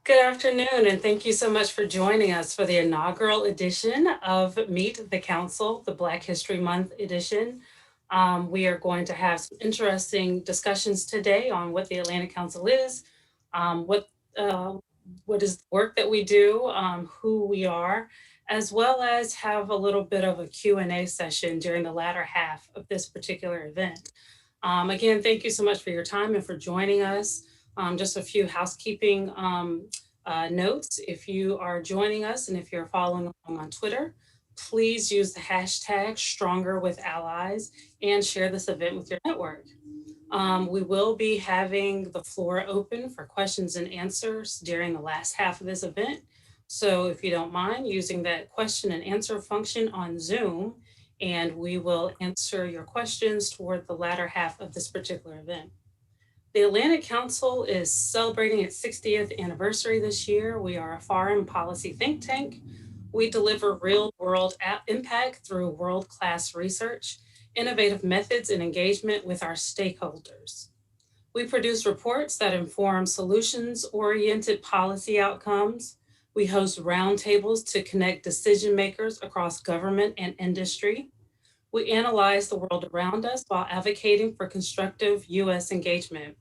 Good afternoon, and thank you so much for joining us for the inaugural edition of Meet the Council, the Black History Month edition. We are going to have some interesting discussions today on what the Atlantic Council is, um, what uh, what is the work that we do, who we are, as well as have a little bit of a Q&A session during the latter half of this particular event. Again, thank you so much for your time and for joining us. Just a few housekeeping notes. If you are joining us and if you're following along on Twitter, please use the hashtag Stronger with Allies and share this event with your network. We will be having the floor open for questions and answers during the last half of this event. So if you don't mind using that question and answer function on Zoom, and we will answer your questions toward the latter half of this particular event. The Atlantic Council is celebrating its 60th anniversary this year. We are a foreign policy think tank. We deliver real world impact through world class research, innovative methods, and engagement with our stakeholders. We produce reports that inform solutions oriented policy outcomes. We host roundtables to connect decision makers across government and industry. We analyze the world around us while advocating for constructive U.S. engagement.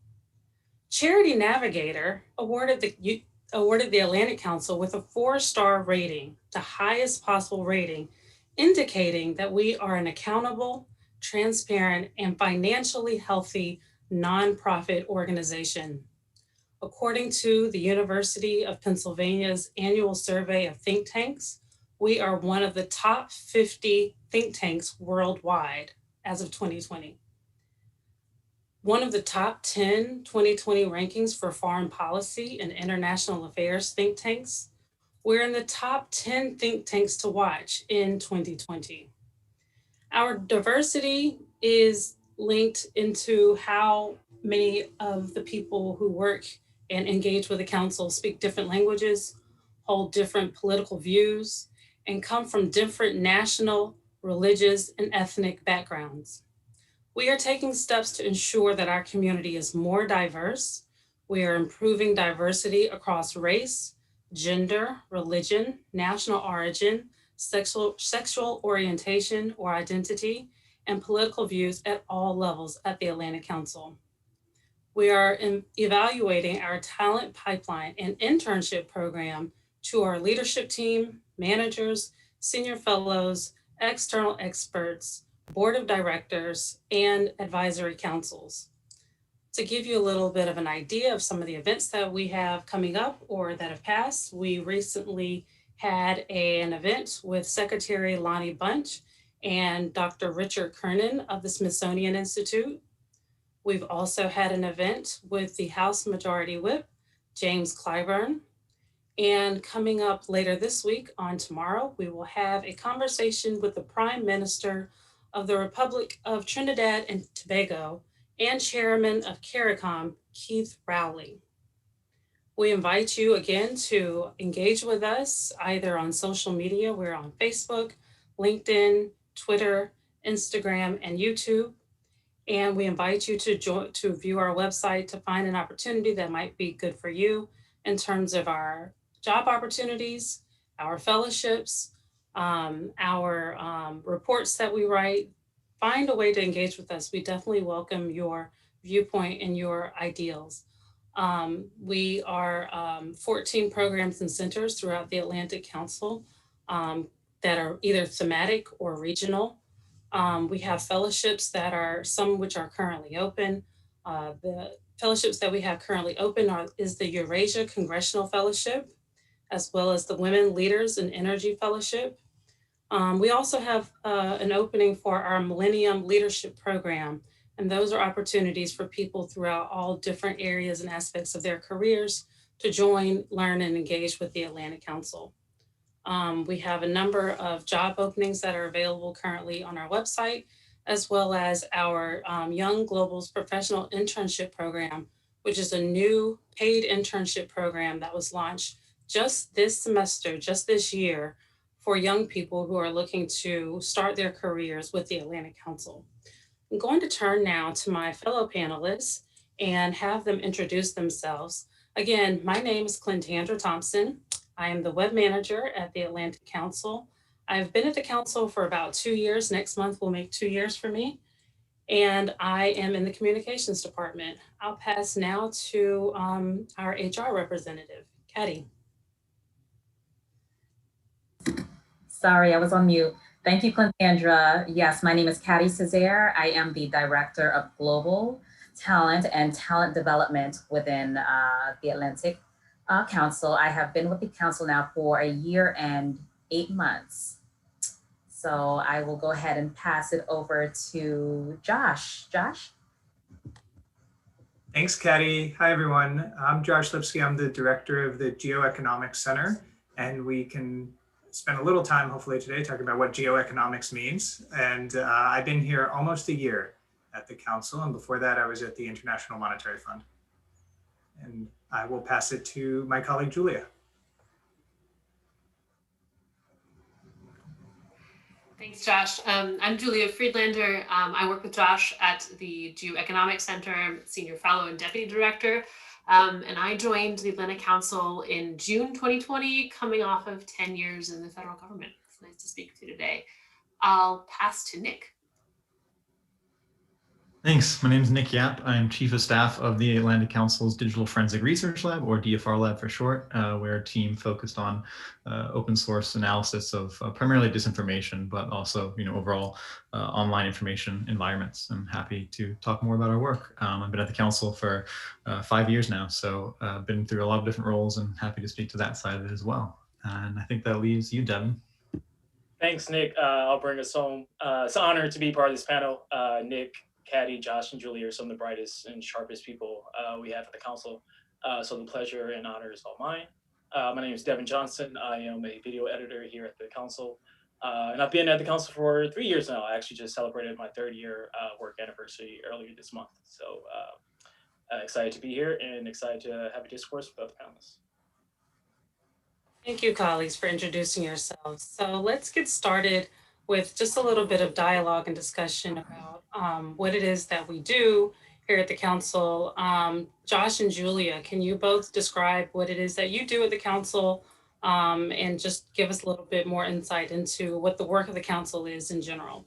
Charity Navigator awarded the Atlantic Council with a 4-star rating, the highest possible rating, indicating that we are an accountable, transparent, and financially healthy nonprofit organization. According to the University of Pennsylvania's annual survey of think tanks, we are one of the top 50 think tanks worldwide as of 2020. One of the top 10 2020 rankings for foreign policy and international affairs think tanks. We're in the top 10 think tanks to watch in 2020. Our diversity is linked into how many of the people who work and engage with the council speak different languages, hold different political views, and come from different national, religious, and ethnic backgrounds. We are taking steps to ensure that our community is more diverse. We are improving diversity across race, gender, religion, national origin, sexual orientation or identity, and political views at all levels at the Atlantic Council. We are evaluating our talent pipeline and internship program to our leadership team, managers, senior fellows, external experts, board of directors, and advisory councils. To give you a little bit of an idea of some of the events that we have coming up or that have passed, we recently had an event with Secretary Lonnie Bunch and Dr. Richard Kernan of the Smithsonian Institute. We've also had an event with the House Majority Whip, James Clyburn. And coming up later this week on tomorrow, we will have a conversation with the Prime Minister of the Republic of Trinidad and Tobago and Chairman of CARICOM, Keith Rowley. We invite you again to engage with us either on social media. We're on Facebook, LinkedIn, Twitter, Instagram, and YouTube. And we invite you to view our website to find an opportunity that might be good for you in terms of our job opportunities, our fellowships, our reports that we write. Find a way to engage with us. We definitely welcome your viewpoint and your ideals. We are 14 programs and centers throughout the Atlantic Council that are either thematic or regional. We have fellowships that are some which are currently open. The fellowships that we have currently open is the Eurasia Congressional Fellowship, as well as the Women Leaders in Energy Fellowship. We also have an opening for our Millennium Leadership Program, and those are opportunities for people throughout all different areas and aspects of their careers to join, learn, and engage with the Atlantic Council. We have a number of job openings that are available currently on our website, as well as our Young Globals Professional Internship Program, which is a new paid internship program that was launched just this semester, just this year, for young people who are looking to start their careers with the Atlantic Council. I'm going to turn now to my fellow panelists and have them introduce themselves. Again, my name is Clintandra Thompson. I am the web manager at the Atlantic Council. I've been at the council for about 2 years. Next month will make 2 years for me. And I am in the communications department. I'll pass now to our HR representative, Caddy. Sorry, I was on mute. Thank you, Clintandra. Yes, my name is Caddy Cesare. I am the Director of Global Talent and Talent Development within the Atlantic Council. I have been with the council now for a year and 8 months. So I will go ahead and pass it over to Josh. Josh? Thanks, Caddy. Hi, everyone. I'm Josh Lipsky. I'm the director of the Geoeconomics Center, and we can spend a little time, hopefully today, talking about what geoeconomics means. And I've been here almost a year at the council, and before that, I was at the International Monetary Fund. And I will pass it to my colleague, Julia. Thanks, Josh. I'm Julia Friedlander. I work with Josh at the Geoeconomics Center. I'm Senior Fellow and Deputy Director. And I joined the Atlantic Council in June 2020, coming off of 10 years in the federal government. It's nice to speak to you today. I'll pass to Nick. Thanks. My name is Nick Yap. I'm Chief of Staff of the Atlantic Council's Digital Forensic Research Lab, or DFR Lab for short. We're a team focused on open source analysis of primarily disinformation, but also overall online information environments. I'm happy to talk more about our work. I've been at the council for 5 years now, so I've been through a lot of different roles and happy to speak to that side of it as well. And I think that leaves you, Devin. Thanks, Nick. I'll bring us home. It's an honor to be part of this panel. Nick, Caddy, Josh, and Julie are some of the brightest and sharpest people we have at the council. So the pleasure and honor is all mine. My name is Devin Johnson. I am a video editor here at the council. And I've been at the council for 3 years now. I actually just celebrated my 3rd year work anniversary earlier this month. So excited to be here and excited to have a discourse with other panelists. Thank you, colleagues, for introducing yourselves. So let's get started with just a little bit of dialogue and discussion about what it is that we do here at the council. Josh and Julia, can you both describe what it is that you do at the council and just give us a little bit more insight into what the work of the council is in general?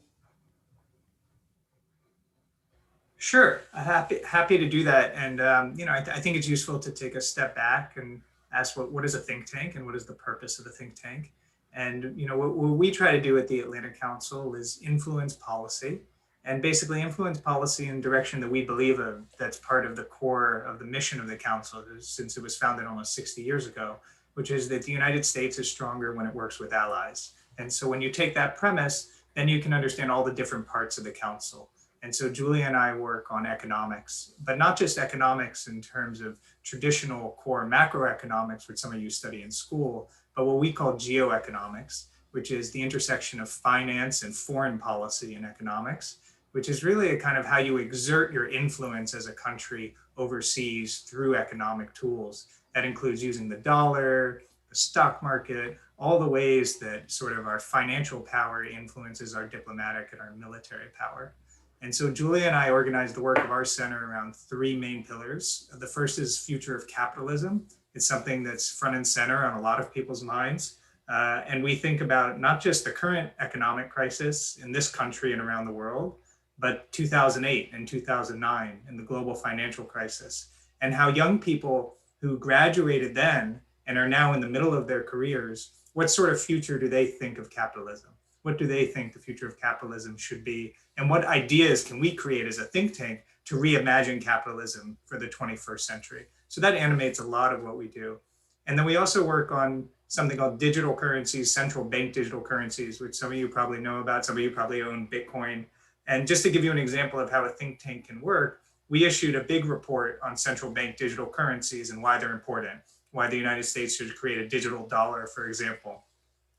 Sure, happy to do that. And I think it's useful to take a step back and ask what is a think tank and what is the purpose of a think tank. And what we try to do at the Atlantic Council is influence policy, and basically influence policy in direction that we believe of. That's part of the core of the mission of the council since it was founded almost 60 years ago, which is that the United States is stronger when it works with allies. And so when you take that premise, then you can understand all the different parts of the council. And so Julia and I work on economics, but not just economics in terms of traditional core macroeconomics, which some of you study in school, but what we call geoeconomics, which is the intersection of finance and foreign policy in economics, which is really a kind of how you exert your influence as a country overseas through economic tools. That includes using the dollar, the stock market, all the ways that sort of our financial power influences our diplomatic and our military power. And so Julia and I organized the work of our center around 3 main pillars. The first is future of capitalism. It's something that's front and center on a lot of people's minds. And we think about not just the current economic crisis in this country and around the world, but 2008 and 2009 and the global financial crisis, and how young people who graduated then and are now in the middle of their careers, what sort of future do they think of capitalism? What do they think the future of capitalism should be? And what ideas can we create as a think tank to reimagine capitalism for the 21st century? So that animates a lot of what we do. And then we also work on something called digital currencies, central bank digital currencies, which some of you probably know about. Some of you probably own Bitcoin. And just to give you an example of how a think tank can work, we issued a big report on central bank digital currencies and why they're important, why the United States should create a digital dollar, for example.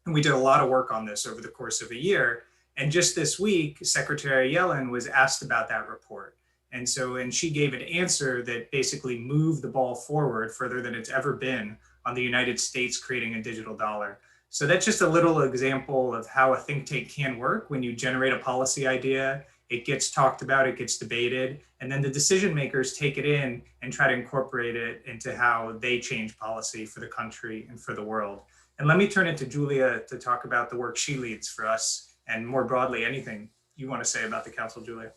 And we did a lot of work on this over the course of a year. And just this week, Secretary Yellen was asked about that report. And she gave an answer that basically moved the ball forward further than it's ever been on the United States creating a digital dollar. So that's just a little example of how a think tank can work when you generate a policy idea, it gets talked about, it gets debated, and then the decision makers take it in and try to incorporate it into how they change policy for the country and for the world. And let me turn it to Julia to talk about the work she leads for us, and more broadly, anything you want to say about the council, Julia.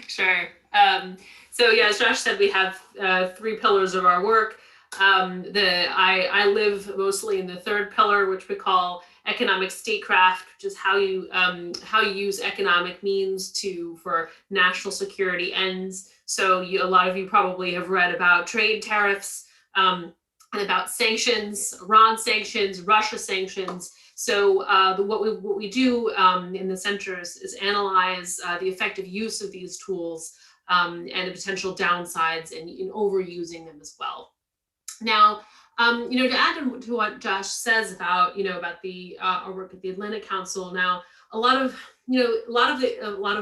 Sure. So yeah, as Josh said, we have 3 pillars of our work. I live mostly in the 3rd pillar, which we call economic statecraft, which is how you use economic means for national security ends. So a lot of you probably have read about trade tariffs and about sanctions, Iran sanctions, Russia sanctions. So what we do in the center is analyze the effective use of these tools and the potential downsides in overusing them as well. Now, to add to what Josh says about the our work at the Atlantic Council. Now, a lot of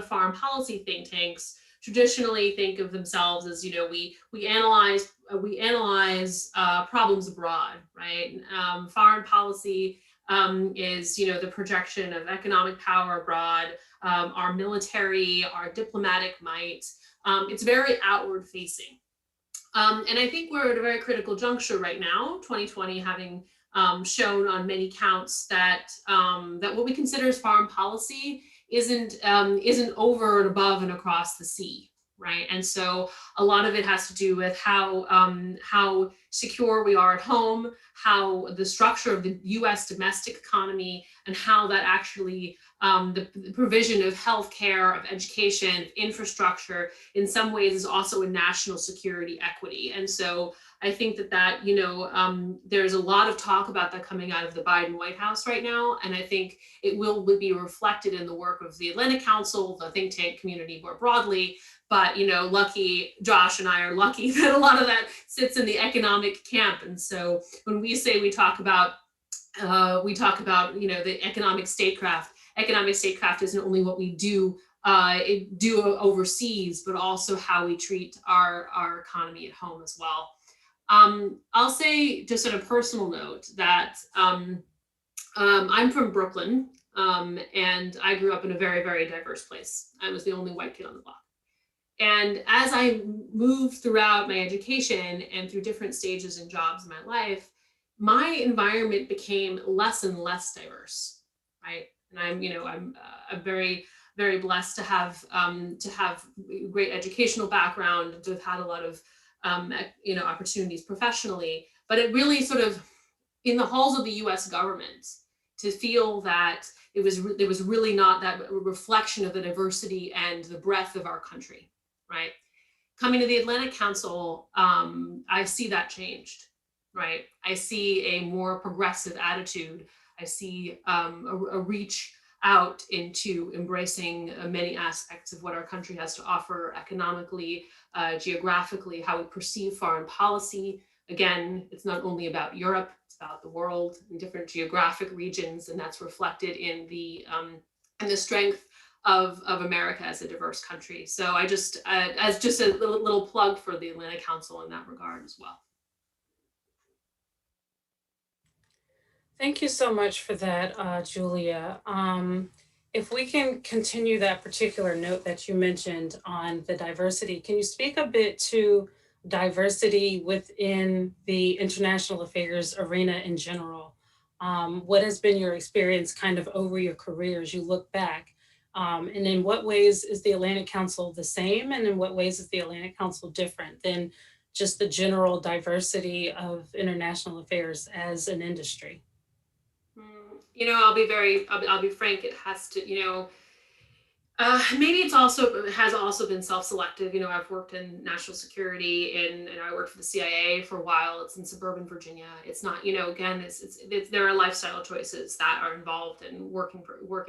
foreign policy think tanks traditionally think of themselves as we analyze problems abroad, right? Foreign policy is the projection of economic power abroad, our military, our diplomatic might. It's very outward facing. And I think we're at a very critical juncture right now, 2020 having shown on many counts that what we consider as foreign policy isn't over and above and across the sea, right? And so a lot of it has to do with how secure we are at home, how the structure of the U.S. domestic economy, and how that actually the provision of healthcare, of education, of infrastructure, in some ways is also a national security equity. And so I think that there's a lot of talk about that coming out of the Biden White House right now. And I think it will be reflected in the work of the Atlantic Council, the think tank community more broadly. But, lucky, Josh and I are lucky that a lot of that sits in the economic camp. And so when we say we talk about the economic statecraft isn't only what we do overseas, but also how we treat our economy at home as well. I'll say just on a personal note that I'm from Brooklyn, and I grew up in a very, very diverse place. I was the only white kid on the block. And as I moved throughout my education and through different stages and jobs in my life, my environment became less and less diverse, right? And I'm very, very blessed to have great educational background, to have had a lot of opportunities professionally. But it really sort of, in the halls of the U.S. government, to feel that there was really not that reflection of the diversity and the breadth of our country, right? Coming to the Atlantic Council, I see that changed, right? I see a more progressive attitude. I see a reach out into embracing many aspects of what our country has to offer economically, geographically, how we perceive foreign policy. Again, it's not only about Europe, it's about the world in different geographic regions, and that's reflected in the strength of America as a diverse country. So I just, as just a little plug for the Atlantic Council in that regard as well. Thank you so much for that, Julia. If we can continue that particular note that you mentioned on the diversity, can you speak a bit to diversity within the international affairs arena in general? What has been your experience kind of over your career as you look back? And in what ways is the Atlantic Council the same? And in what ways is the Atlantic Council different than just the general diversity of international affairs as an industry? I'll be frank. It has to, maybe has also been self-selective. I've worked in national security and I worked for the CIA for a while. It's in suburban Virginia. It's not, again, it's there are lifestyle choices that are involved in working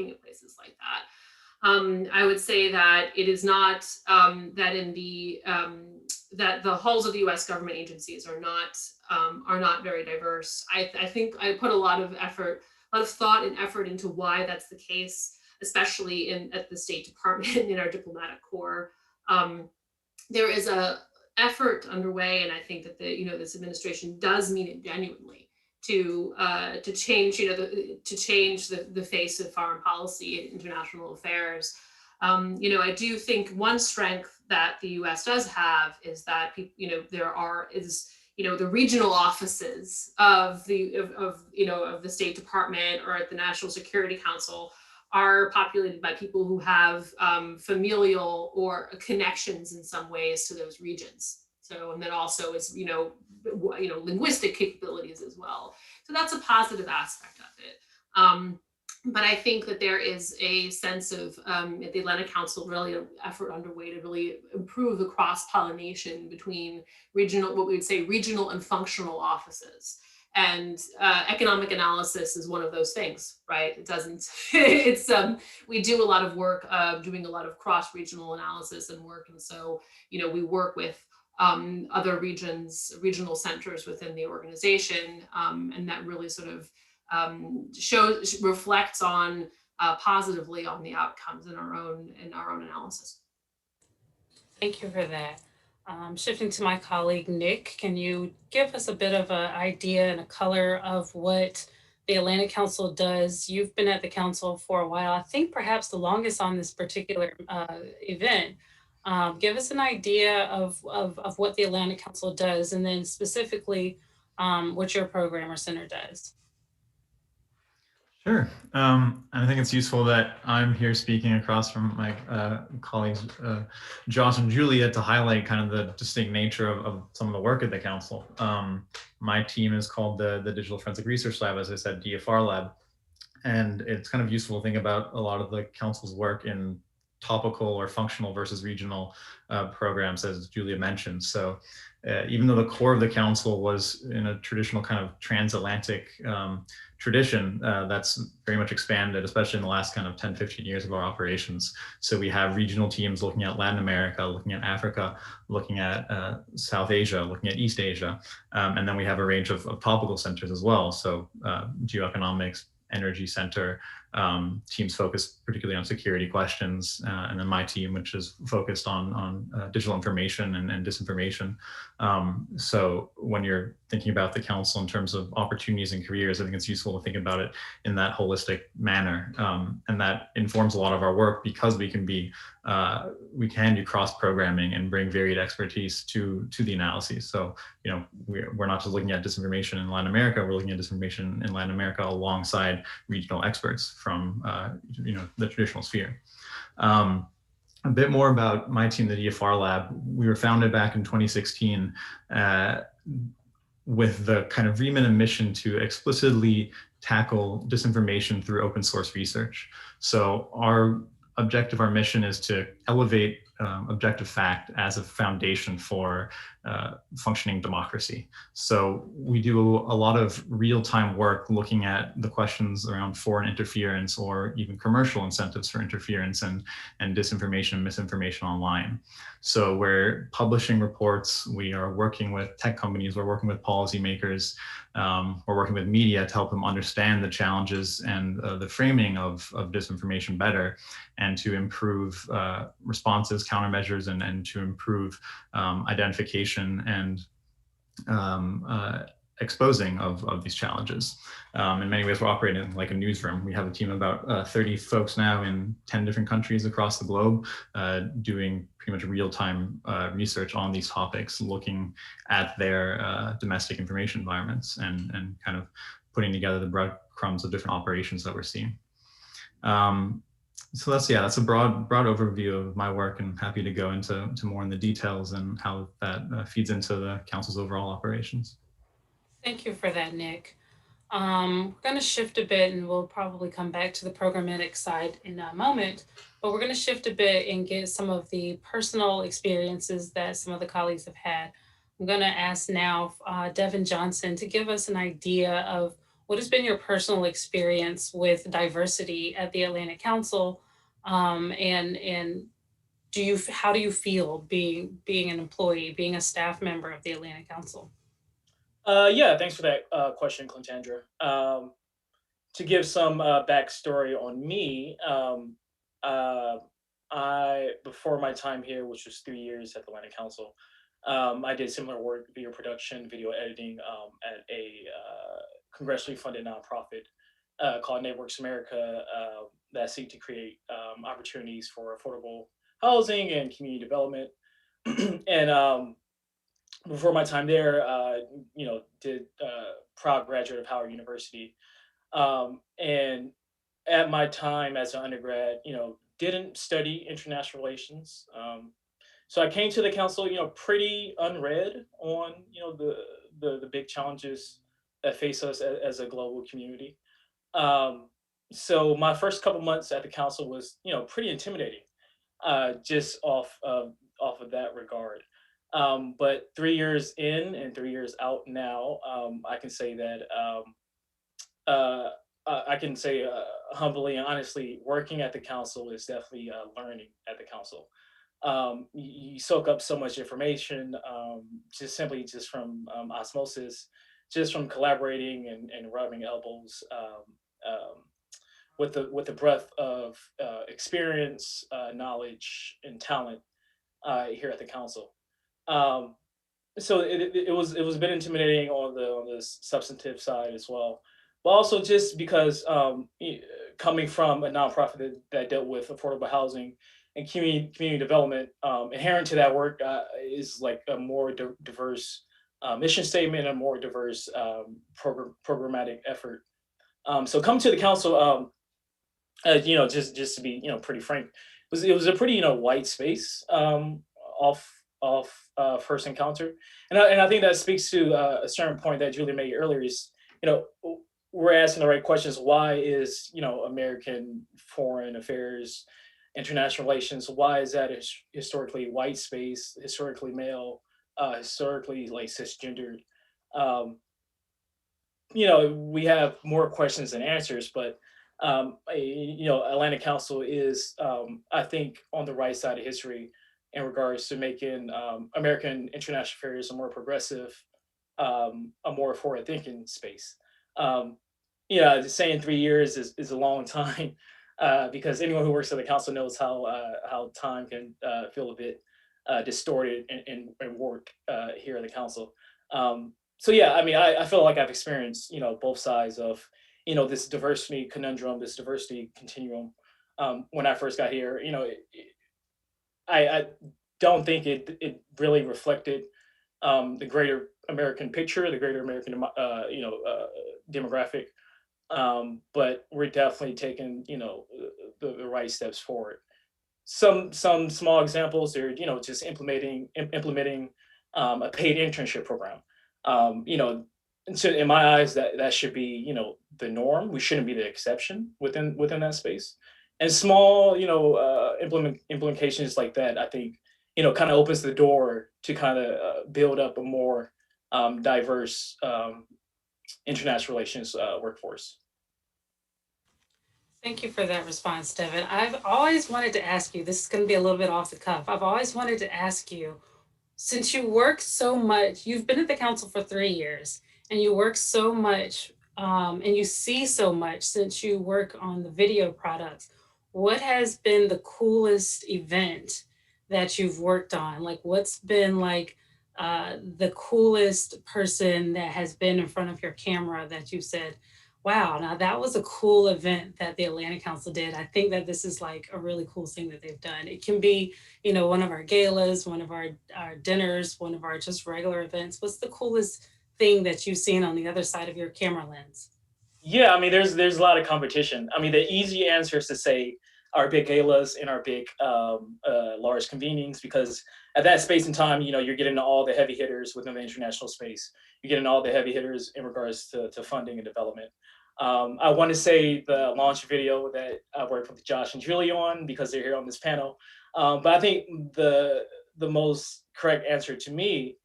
in places like that. I would say that it is not that in the that the halls of the U.S. government agencies are not very diverse. I think I put a lot of thought and effort into why that's the case, especially at the State Department in our diplomatic corps. There is a effort underway, and I think that this administration does mean it genuinely to change the face of foreign policy and international affairs. I do think one strength that the U.S. does have is that the regional offices of the State Department or at the National Security Council are populated by people who have familial or connections in some ways to those regions. So, and then also is linguistic capabilities as well. So that's a positive aspect of it. But I think that there is a sense of at the Atlantic Council really an effort underway to really improve the cross-pollination between what we would say regional and functional offices. And economic analysis is one of those things, right? It doesn't, we do a lot of work doing a lot of cross-regional analysis and work. And so, we work with other regional centers within the organization. And that really sort of reflects on positively on the outcomes in our own analysis. Thank you for that. Shifting to my colleague, Nick, can you give us a bit of an idea and a color of what the Atlantic Council does? You've been at the council for a while, I think perhaps the longest on this particular event. Give us an idea of what the Atlantic Council does, and then specifically what your program or center does. Sure. I think it's useful that I'm here speaking across from my colleagues, Josh and Julia, to highlight kind of the distinct nature of some of the work at the council. My team is called the Digital Forensic Research Lab, as I said, DFR Lab. And it's kind of useful to think about a lot of the council's work in topical or functional versus regional programs, as Julia mentioned. So even though the core of the council was in a traditional kind of transatlantic tradition, that's very much expanded, especially in the last kind of 10, 15 years of our operations. So we have regional teams looking at Latin America, looking at Africa, looking at South Asia, looking at East Asia. And then we have a range of topical centers as well. So geoeconomics, energy center, teams focused particularly on security questions, and then my team, which is focused on digital information and disinformation. So when you're thinking about the council in terms of opportunities and careers, I think it's useful to think about it in that holistic manner. And that informs a lot of our work because we can do cross-programming and bring varied expertise to the analyses. So, we're not just looking at disinformation in Latin America, we're looking at disinformation in Latin America alongside regional experts from, the traditional sphere. A bit more about my team, the DFR Lab. We were founded back in 2016 with the kind of remit and mission to explicitly tackle disinformation through open source research. So our objective, our mission is to elevate objective fact as a foundation for functioning democracy. So we do a lot of real-time work looking at the questions around foreign interference or even commercial incentives for interference and disinformation and misinformation online. So we're publishing reports, we are working with tech companies, we're working with policymakers, we're working with media to help them understand the challenges and the framing of disinformation better, and to improve responses, countermeasures, and to improve identification and exposing of these challenges. In many ways, we're operating like a newsroom. We have a team of about 30 folks now in 10 different countries across the globe, doing pretty much real-time research on these topics, looking at their domestic information environments and kind of putting together the breadcrumbs of different operations that we're seeing. So that's a broad overview of my work, and happy to go into more in the details and how that feeds into the council's overall operations. Thank you for that, Nick. We're going to shift a bit, and we'll probably come back to the programmatic side in a moment, but we're going to shift a bit and get some of the personal experiences that some of the colleagues have had. I'm going to ask now Devin Johnson to give us an idea of what has been your personal experience with diversity at the Atlantic Council, and how do you feel being an employee, being a staff member of the Atlantic Council? Yeah, thanks for that question, Clintandra. To give some backstory on me, before my time here, which was 3 years at the Atlantic Council, I did similar work, video production, video editing at a congressionally funded nonprofit called Networks America, that seek to create opportunities for affordable housing and community development. And before my time there, did proud graduate of Howard University. And at my time as an undergrad, didn't study international relations. So I came to the council, pretty unread on, the big challenges that face us as a global community. Um, so my first couple months at the council was, pretty intimidating, just off of that regard. But 3 years in and 3 years out now, I can say that uh, I can say humbly and honestly, working at the council is definitely learning at the council. You soak up so much information, just simply just from osmosis, just from collaborating and rubbing elbows with the breadth of experience, knowledge, and talent here at the council. Um, so it was a bit intimidating on the substantive side as well, but also just because coming from a nonprofit that dealt with affordable housing and community development, inherent to that work is like a more diverse mission statement, a more diverse programmatic effort. So come to the council, just to be pretty frank, it was a pretty white space off first encounter, and I think that speaks to a certain point that Julie made earlier. Is you know we're asking the right questions. Why is American foreign affairs, international relations? Why is that historically white space, historically male, historically like cisgendered? Um, we have more questions than answers, but Atlantic Council is, I think, on the right side of history in regards to making American international affairs a more progressive, a more forward-thinking space. Just saying 3 years is a long time because anyone who works at the council knows how time can feel a bit distorted and warped here at the council. So yeah, I mean, I feel like I've experienced both sides of this diversity conundrum, this diversity continuum. When I first got here, I don't think it really reflected the greater American picture, the greater American demographic. But we're definitely taking the right steps forward. Some small examples are just implementing a paid internship program. And so in my eyes, that should be the norm. We shouldn't be the exception within that space. And small implementations like that, I think kind of opens the door to kind of build up a more diverse international relations workforce. Thank you for that response, Devin. I've always wanted to ask you, this is going to be a little bit off the cuff. I've always wanted to ask you, since you work so much, you've been at the council for 3 years and you work so much and you see so much since you work on the video products. What has been the coolest event that you've worked on? Like, what's been like the coolest person that has been in front of your camera that you said, wow, now that was a cool event that the Atlantic Council did. I think that this is like a really cool thing that they've done. It can be, one of our galas, one of our dinners, one of our just regular events. What's the coolest thing that you've seen on the other side of your camera lens? Yeah, I mean, there's a lot of competition. I mean, the easy answer is to say our big galas and our big large convenings, because at that space and time, you're getting all the heavy hitters within the international space. You're getting all the heavy hitters in regards to funding and development. I want to say the launch video that I worked with Josh and Julie on because they're here on this panel. But I think the most correct answer to me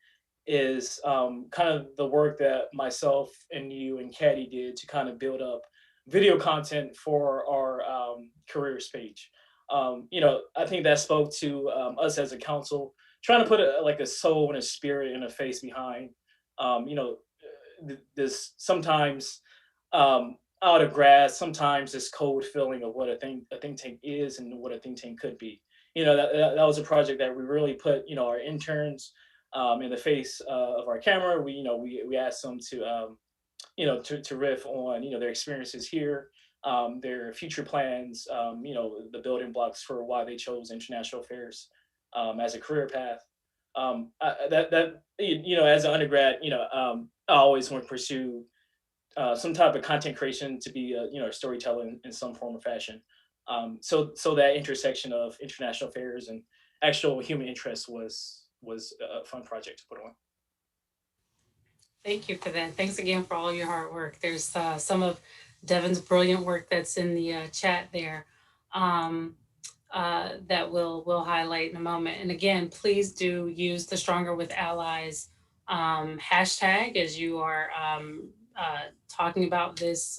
is kind of the work that myself and you and Caddy did to kind of build up video content for our careers page. I think that spoke to us as a council trying to put like a soul and a spirit and a face behind, this sometimes out of grasp, sometimes this cold feeling of what a think tank is and what a think tank could be. That was a project that we really put our interns in the face of our camera. We asked them to to riff on their experiences here their future plans, the building blocks for why they chose international affairs as a career path. As an undergrad, I always want to pursue some type of content creation to be a storyteller in some form or fashion. So that intersection of international affairs and actual human interest was a fun project to put on. Thank you for that. Thanks again for all your hard work. There's some of Devin's brilliant work that's in the chat there, um, that we'll highlight in a moment. And again, please do use the Stronger with Allies hashtag as you are talking about this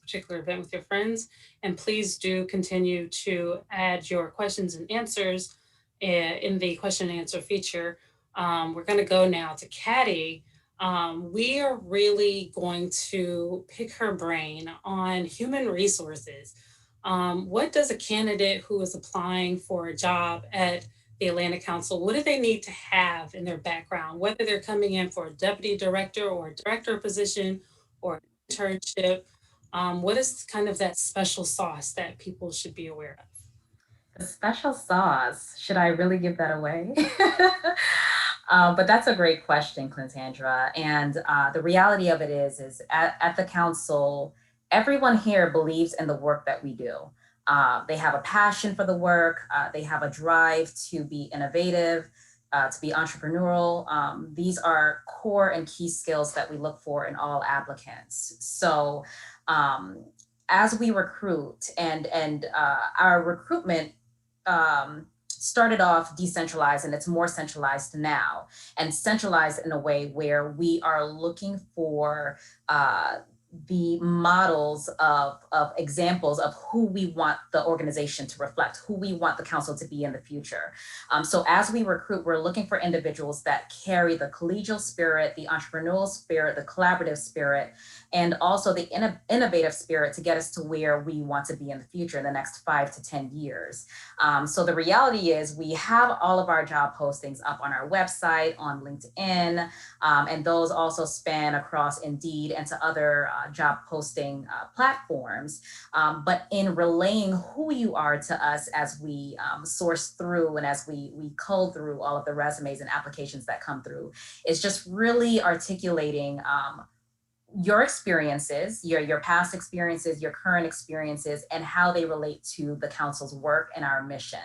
particular event with your friends. And please do continue to add your questions and answers in the question and answer feature. We're going to go now to Caddy. We are really going to pick her brain on human resources. What does a candidate who is applying for a job at the Atlanta Council, what do they need to have in their background, whether they're coming in for a deputy director or a director position or an internship? What is kind of that special sauce that people should be aware of? The special sauce, should I really give that away? But that's a great question, Clintandra. And the reality of it is at the council, everyone here believes in the work that we do. They have a passion for the work. They have a drive to be innovative, to be entrepreneurial. These are core and key skills that we look for in all applicants. So as we recruit and our recruitment started off decentralized and it's more centralized now, and centralized in a way where we are looking for the models of examples of who we want the organization to reflect, who we want the council to be in the future. So as we recruit, we're looking for individuals that carry the collegial spirit, the entrepreneurial spirit, the collaborative spirit, and also the innovative spirit to get us to where we want to be in the future in the next 5 to 10 years. So the reality is we have all of our job postings up on our website, on LinkedIn, and those also span across Indeed and to other job posting platforms. But in relaying who you are to us as we source through and as we cull through all of the resumes and applications that come through, is just really articulating your experiences, your past experiences, your current experiences, and how they relate to the council's work and our mission.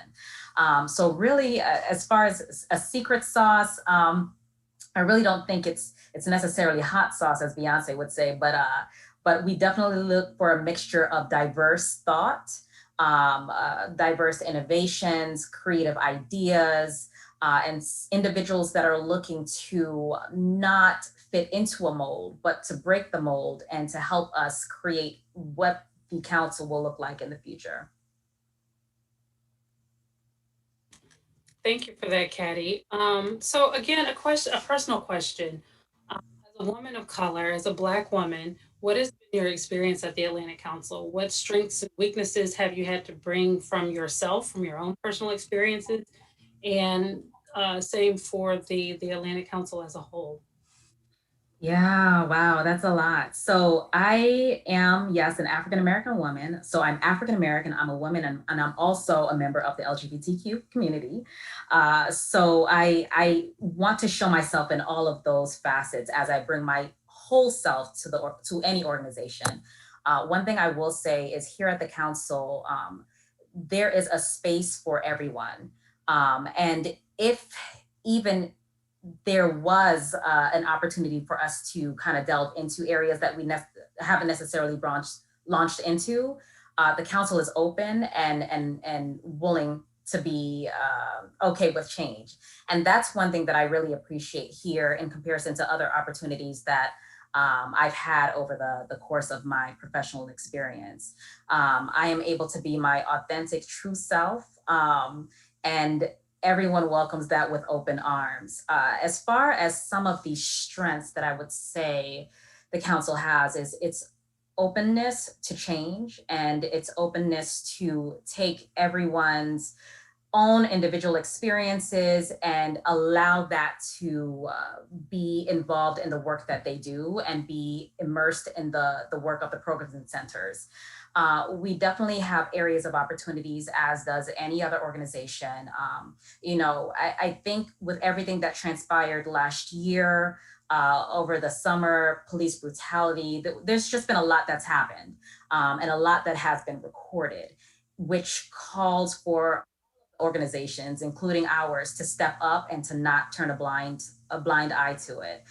So really, as far as a secret sauce, I really don't think it's necessarily hot sauce, as Beyonce would say, but we definitely look for a mixture of diverse thought, diverse innovations, creative ideas, and individuals that are looking to not fit into a mold, but to break the mold and to help us create what the council will look like in the future. Thank you for that, Caddy. So again, a personal question. As a woman of color, as a Black woman, what has been your experience at the Atlantic Council? What strengths and weaknesses have you had to bring from yourself, from your own personal experiences? And same for the Atlantic Council as a whole. Yeah, wow, that's a lot. So I am, yes, an African-American woman. So I'm African-American, I'm a woman, and I'm also a member of the LGBTQ community. So I want to show myself in all of those facets as I bring my whole self to any organization. One thing I will say is here at the council, there is a space for everyone. And if even there was an opportunity for us to kind of delve into areas that we haven't necessarily launched into, the council is open and willing to be okay with change. And that's one thing that I really appreciate here in comparison to other opportunities that I've had over the course of my professional experience. I am able to be my authentic, true self, and everyone welcomes that with open arms. As far as some of the strengths that I would say the council has is its openness to change and its openness to take everyone's own individual experiences and allow that to be involved in the work that they do and be immersed in the work of the programs and centers. We definitely have areas of opportunities, as does any other organization. I think with everything that transpired last year, over the summer, police brutality, there's just been a lot that's happened, and a lot that has been recorded, which calls for organizations, including ours, to step up and to not turn a blind eye to it.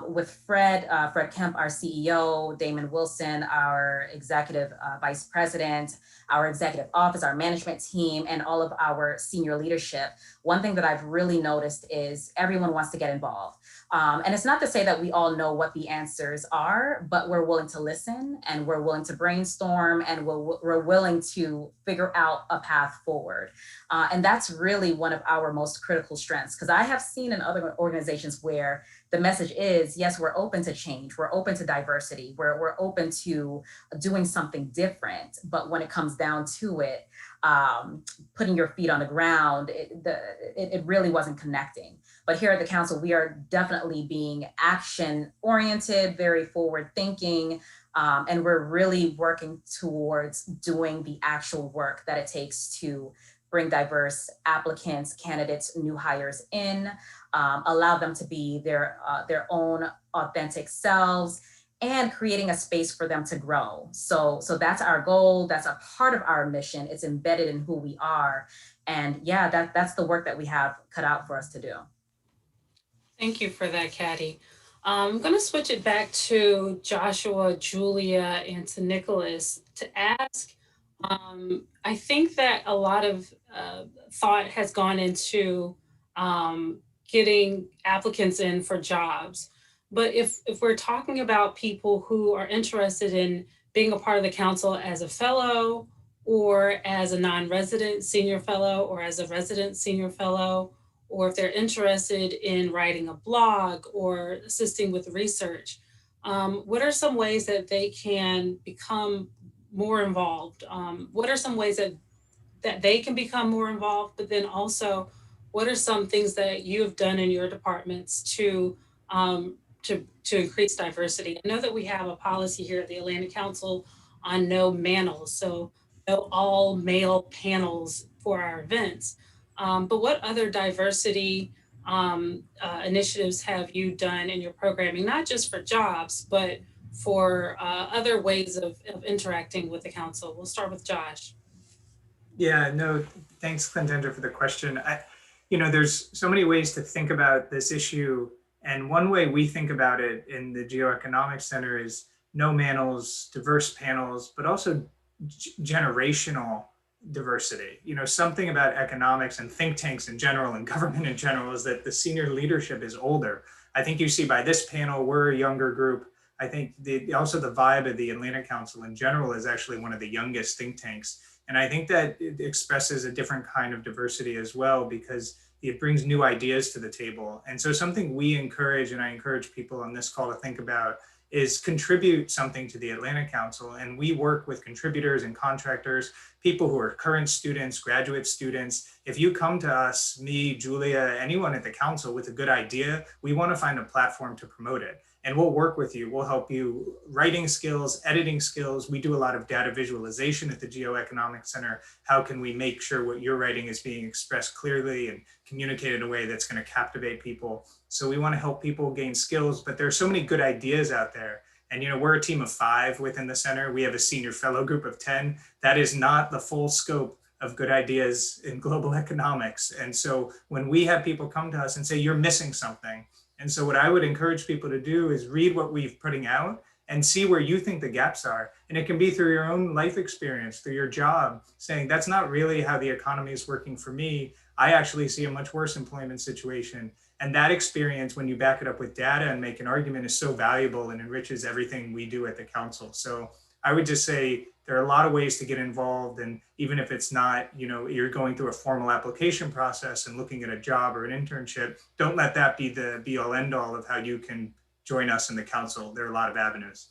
With Fred Kemp, our CEO, Damon Wilson, our executive vice president, our executive office, our management team, and all of our senior leadership, one thing that I've really noticed is everyone wants to get involved. And it's not to say that we all know what the answers are, but we're willing to listen, and we're willing to brainstorm, and we're willing to figure out a path forward. And that's really one of our most critical strengths, because I have seen in other organizations where the message is, yes, we're open to change, we're open to diversity, we're open to doing something different. But when it comes down to it, putting your feet on the ground, it really wasn't connecting. But here at the council, we are definitely being action oriented, very forward thinking, and we're really working towards doing the actual work that it takes to bring diverse applicants, candidates, new hires in, allow them to be their own authentic selves, and creating a space for them to grow. So that's our goal. That's a part of our mission. It's embedded in who we are. And yeah, that's the work that we have cut out for us to do. Thank you for that, Caddy. I'm going to switch it back to Joshua, Julia, and to Nicholas to ask. I think that a lot of thought has gone into getting applicants in for jobs. But if we're talking about people who are interested in being a part of the council as a fellow, or as a non-resident senior fellow, or as a resident senior fellow, or if they're interested in writing a blog or assisting with research, what are some ways that they can become more involved? What are some ways that they can become more involved? But then also, what are some things that you have done in your departments to increase diversity? I know that we have a policy here at the Atlantic Council on no manels, so no all male panels for our events. But what other diversity initiatives have you done in your programming, not just for jobs, but for other ways of interacting with the council? We'll start with Josh. Yeah, no, thanks, Clintendra, for the question. There's so many ways to think about this issue. And one way we think about it in the Geoeconomic Center is no manels, diverse panels, but also generational diversity. Something about economics and think tanks in general and government in general is that the senior leadership is older. I think you see by this panel, we're a younger group. I think also the vibe of the Atlantic Council in general is actually one of the youngest think tanks. And I think that it expresses a different kind of diversity as well, because it brings new ideas to the table. And so something we encourage, and I encourage people on this call to think about, is contribute something to the Atlantic Council. And we work with contributors and contractors, people who are current students, graduate students. If you come to us, me, Julia, anyone at the council with a good idea, we want to find a platform to promote it. And we'll work with you. We'll help you writing skills, editing skills. We do a lot of data visualization at the Geoeconomic Center. How can we make sure what you're writing is being expressed clearly and communicated in a way that's going to captivate people? So we want to help people gain skills, but there's so many good ideas out there. And we're a team of 5 within the center. We have a senior fellow group of 10. That is not the full scope of good ideas in global economics. And so when we have people come to us and say, you're missing something. And so what I would encourage people to do is read what we've putting out and see where you think the gaps are. And it can be through your own life experience, through your job, saying that's not really how the economy is working for me. I actually see a much worse employment situation. And that experience, when you back it up with data and make an argument, is so valuable and enriches everything we do at the council. So I would just say there are a lot of ways to get involved. And even if it's not, you're going through a formal application process and looking at a job or an internship, don't let that be the be all end all of how you can join us in the council. There are a lot of avenues.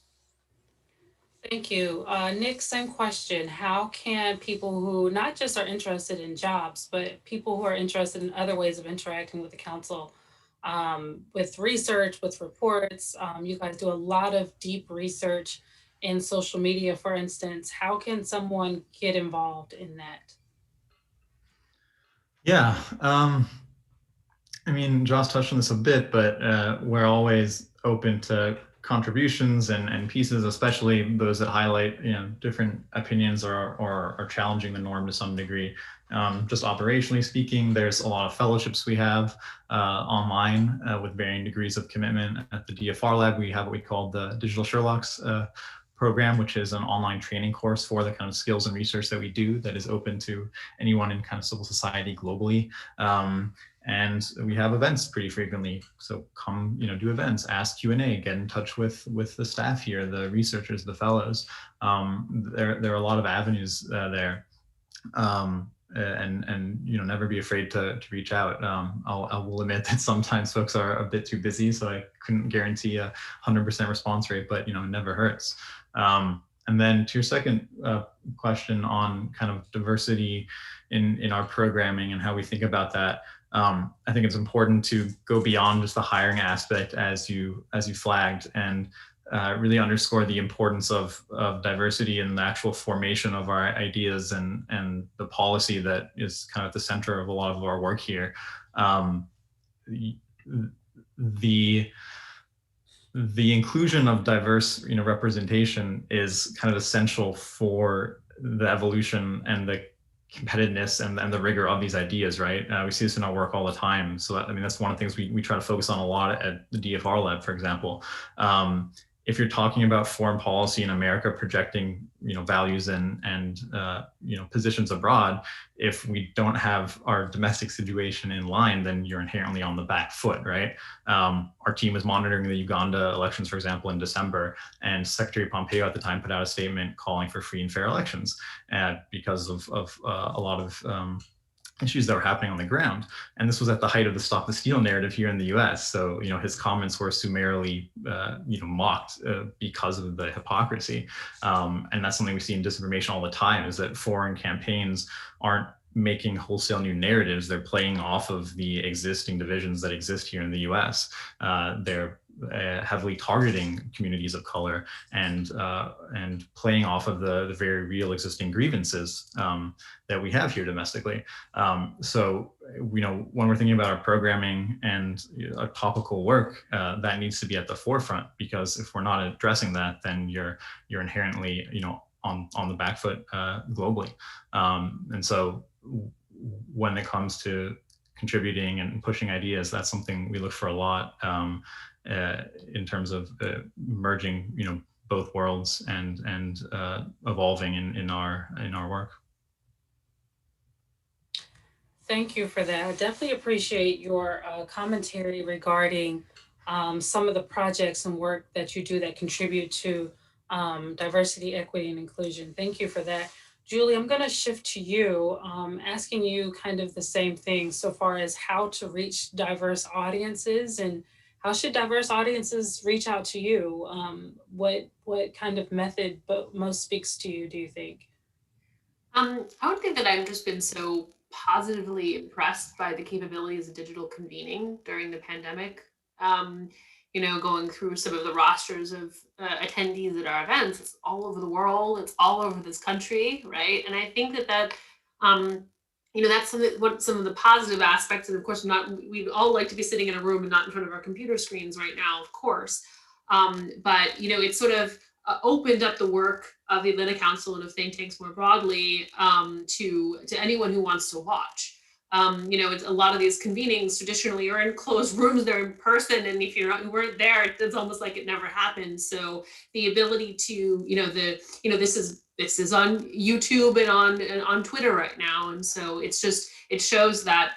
Thank you. Nick, same question. How can people who not just are interested in jobs, but people who are interested in other ways of interacting with the council, with research, with reports, you guys do a lot of deep research in social media, for instance. How can someone get involved in that? Yeah. I mean, Josh touched on this a bit, but we're always open to contributions and pieces, especially those that highlight, different opinions or are challenging the norm to some degree. Just operationally speaking, there's a lot of fellowships we have online with varying degrees of commitment. At the DFR Lab, we have what we call the Digital Sherlocks program, which is an online training course for the kind of skills and research that we do that is open to anyone in kind of civil society globally. And we have events pretty frequently. So come, do events, ask Q&A, get in touch with the staff here, the researchers, the fellows. There are a lot of avenues there. And never be afraid to reach out. I will admit that sometimes folks are a bit too busy, so I couldn't guarantee a 100% response rate, but it never hurts. And then to your second question on kind of diversity in our programming and how we think about that, I think it's important to go beyond just the hiring aspect as you flagged, and really underscore the importance of diversity in the actual formation of our ideas and the policy that is kind of at the center of a lot of our work here. The inclusion of diverse representation is kind of essential for the evolution and the competitiveness and the rigor of these ideas, right? We see this in our work all the time. So that's one of the things we try to focus on a lot at the DFR Lab, for example. If you're talking about foreign policy in America projecting values and positions abroad, if we don't have our domestic situation in line, then you're inherently on the back foot, right? Our team was monitoring the Uganda elections, for example, in December, and Secretary Pompeo at the time put out a statement calling for free and fair elections because of a lot of issues that were happening on the ground. And this was at the height of the Stop the Steal narrative here in the US. So, his comments were summarily, mocked because of the hypocrisy. And that's something we see in disinformation all the time, is that foreign campaigns aren't making wholesale new narratives. They're playing off of the existing divisions that exist here in the US. They're heavily targeting communities of color and playing off of the very real existing grievances that we have here domestically. So when we're thinking about our programming and our topical work, that needs to be at the forefront, because if we're not addressing that, then you're inherently on the back foot globally. And so when it comes to contributing and pushing ideas, that's something we look for a lot. In terms of merging, both worlds and evolving in our work. Thank you for that. I definitely appreciate your commentary regarding some of the projects and work that you do that contribute to diversity, equity, and inclusion. Thank you for that. Julie, I'm going to shift to you, asking you kind of the same thing so far as how to reach diverse audiences, and how should diverse audiences reach out to you? What kind of method most speaks to you, do you think? I would think that I've just been so positively impressed by the capabilities of digital convening during the pandemic. Going through some of the rosters of attendees at our events, it's all over the world, it's all over this country, right? And I think that that's some of the positive aspects. And of course, we'd all like to be sitting in a room and not in front of our computer screens right now, of course. But it's sort of opened up the work of the Atlanta Council and of think tanks more broadly to anyone who wants to watch. It's a lot of these convenings traditionally are in closed rooms, they're in person, and if you weren't there, it's almost like it never happened. So the ability to, this is on YouTube and on Twitter right now, and so it shows that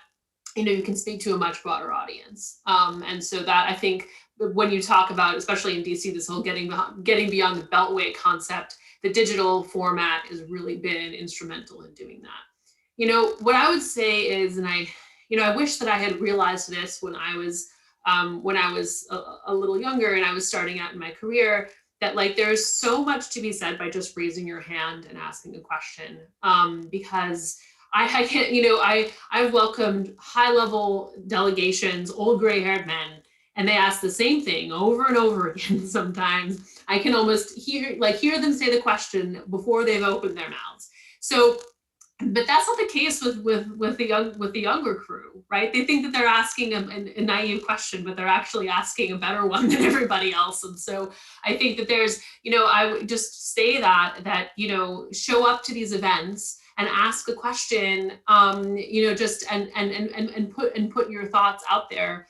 you can speak to a much broader audience. And so that, I think, when you talk about, especially in DC, this whole getting beyond the beltway concept, the digital format has really been instrumental in doing that. What I would say is, and I wish that I had realized this when I was a little younger and I was starting out in my career, that there's so much to be said by just raising your hand and asking a question, because I can't, I've welcomed high level delegations, old gray haired men, and they ask the same thing over and over again. Sometimes I can almost hear them say the question before they've opened their mouths. So, but that's not the case with the younger crew, right? They think that they're asking a naive question, but they're actually asking a better one than everybody else. And so I think that there's, I would just say that show up to these events and ask a question, just and put your thoughts out there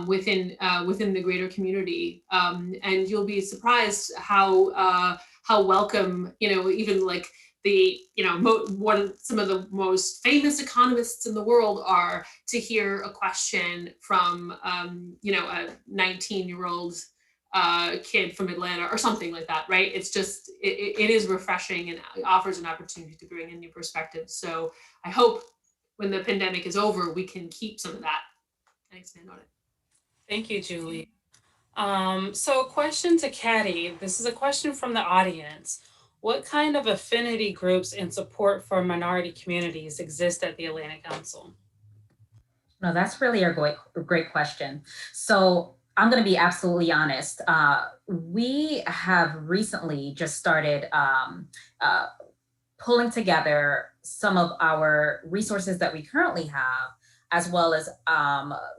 within the greater community, and you'll be surprised how welcome, even like some of the most famous economists in the world are to hear a question from a 19-year-old kid from Atlanta or something like that, right? It's just it is refreshing and offers an opportunity to bring in new perspectives. So I hope when the pandemic is over, we can keep some of that and expand on it. Thank you, Julie. So question to Caddy. This is a question from the audience. What kind of affinity groups and support for minority communities exist at the Atlantic Council? No, that's really a great question. So I'm going to be absolutely honest. We have recently just started pulling together some of our resources that we currently have, as well as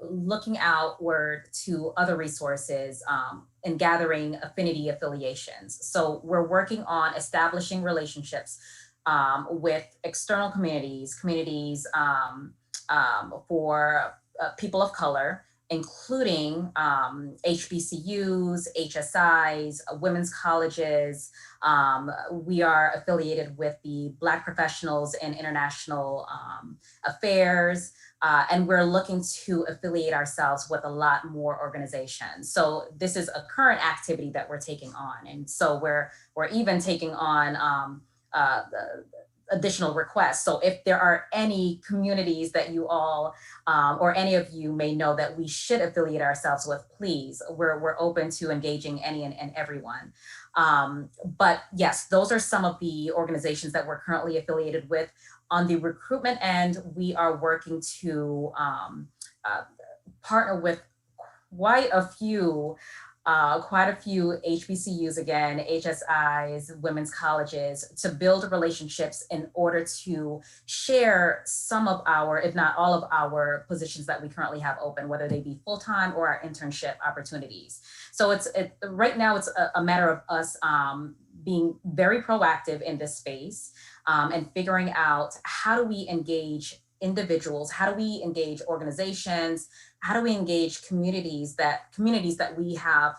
looking outward to other resources and gathering affinity affiliations. So we're working on establishing relationships with external communities for people of color, including HBCUs, HSIs, women's colleges. We are affiliated with the Black Professionals in International Affairs, and we're looking to affiliate ourselves with a lot more organizations. So this is a current activity that we're taking on. And so we're even taking on additional requests. So if there are any communities that you all or any of you may know that we should affiliate ourselves with, please, we're open to engaging any and everyone. But yes, those are some of the organizations that we're currently affiliated with. On the recruitment end, we are working to partner with quite a few HBCUs, again, HSIs, women's colleges, to build relationships in order to share some of our, if not all of our positions that we currently have open, whether they be full-time or our internship opportunities. So right now it's a matter of us being very proactive in this space and figuring out how do we engage individuals, how do we engage organizations, how do we engage communities that we have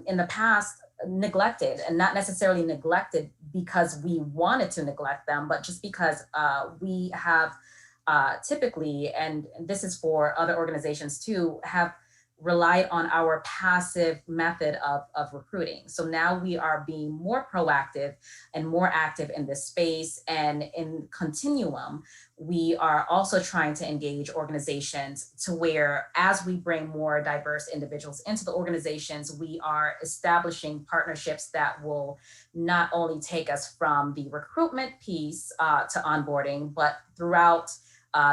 in the past neglected, and not necessarily neglected because we wanted to neglect them, but just because we have typically, and this is for other organizations too, have relied on our passive method of recruiting. So now we are being more proactive and more active in this space. And in Continuum, we are also trying to engage organizations to where, as we bring more diverse individuals into the organizations, we are establishing partnerships that will not only take us from the recruitment piece to onboarding, but throughout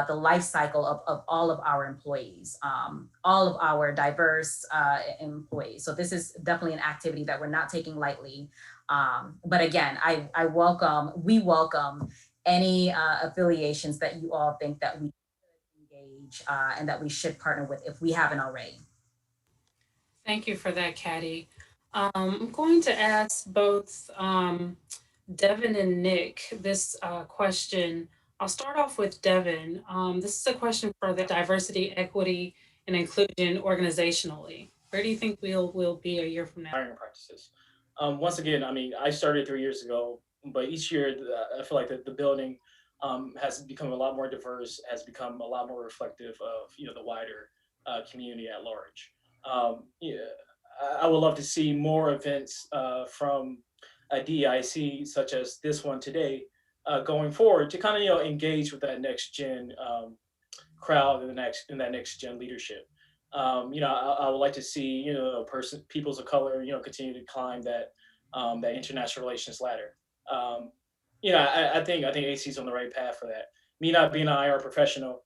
the life cycle of all of our employees, all of our diverse employees. So this is definitely an activity that we're not taking lightly. But again, we welcome any affiliations that you all think that we should engage and that we should partner with if we haven't already. Thank you for that, Caddy. I'm going to ask both Devin and Nick this question. I'll start off with Devin. This is a question for the diversity, equity, and inclusion organizationally. Where do you think we'll be a year from now? Hiring practices. Once again, I mean, I started 3 years ago, but each year I feel like the building has become a lot more diverse, has become a lot more reflective of the wider community at large. Yeah, I would love to see more events from a DEIC such as this one today, going forward, to kind of engage with that next gen crowd and that next gen leadership. I would like to see peoples of color continue to climb that international relations ladder. I think AC is on the right path for that. Me not being an IR professional,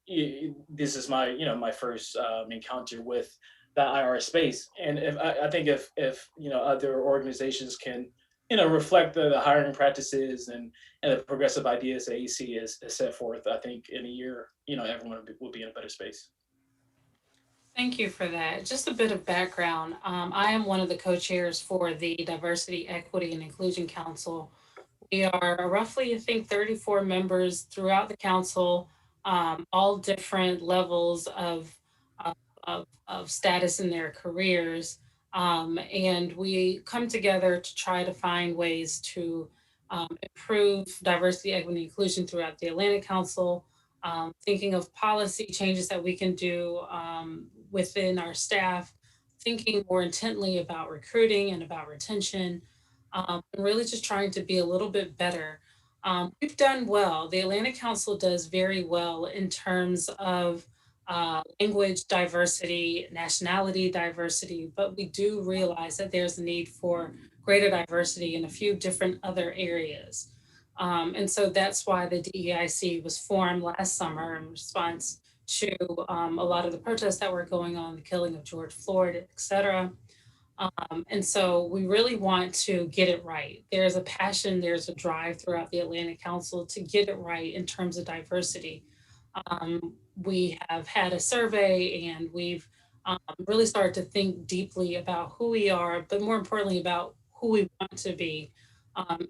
this is my, my first encounter with the IR space. And if I think if other organizations can reflect the hiring practices and the progressive ideas that EC is set forth, I think in a year, everyone will be in a better space. Thank you for that. Just a bit of background. I am one of the co-chairs for the Diversity, Equity, and Inclusion Council. We are roughly, I think, 34 members throughout the council, all different levels of status in their careers. And we come together to try to find ways to improve diversity, equity, and inclusion throughout the Atlantic Council, thinking of policy changes that we can do within our staff, thinking more intently about recruiting and about retention, and really just trying to be a little bit better. We've done well. The Atlantic Council does very well in terms of language diversity, nationality diversity, but we do realize that there's a need for greater diversity in a few different other areas. And so that's why the DEIC was formed last summer in response to a lot of the protests that were going on, the killing of George Floyd, et cetera. And so we really want to get it right. There's a passion, there's a drive throughout the Atlantic Council to get it right in terms of diversity. We have had a survey and we've really started to think deeply about who we are, but more importantly about who we want to be.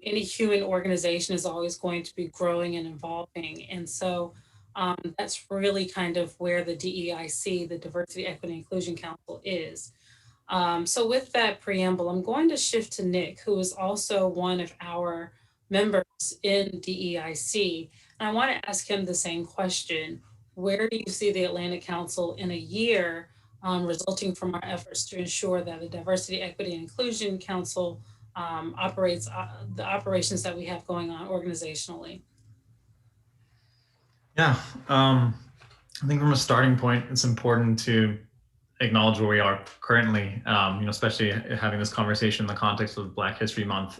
Any human organization is always going to be growing and evolving. And so that's really kind of where the DEIC, the Diversity, Equity, Inclusion Council is. So with that preamble, I'm going to shift to Nick, who is also one of our members in DEIC. And I want to ask him the same question. Where do you see the Atlantic Council in a year, resulting from our efforts to ensure that the Diversity, Equity, and Inclusion Council operates the operations that we have going on organizationally? Yeah, I think from a starting point, it's important to acknowledge where we are currently, especially having this conversation in the context of Black History Month.